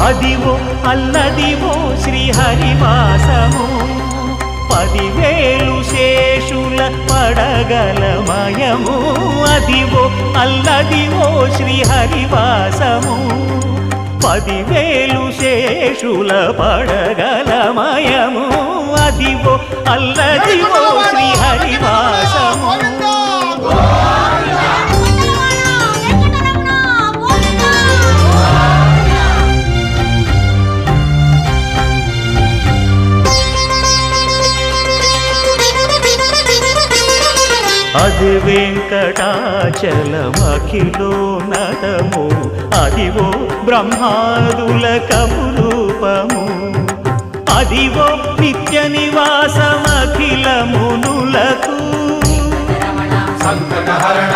అదివో అల్లదివో శ్రీహరివాసము 10,000 శేషుల పడగలమయము అదివో అల్లదివో శ్రీహరివాసము 10,000 శేషుల పడగలమయము అదివో అల్లదివో శ్రీహరివాసము అది వెంకటాచలమఖిలోన్నతము అదివో బ్రహ్మాదుల కపురూపము అదివో నిత్య నివాసమఖిల మునులకు సంకటహరణ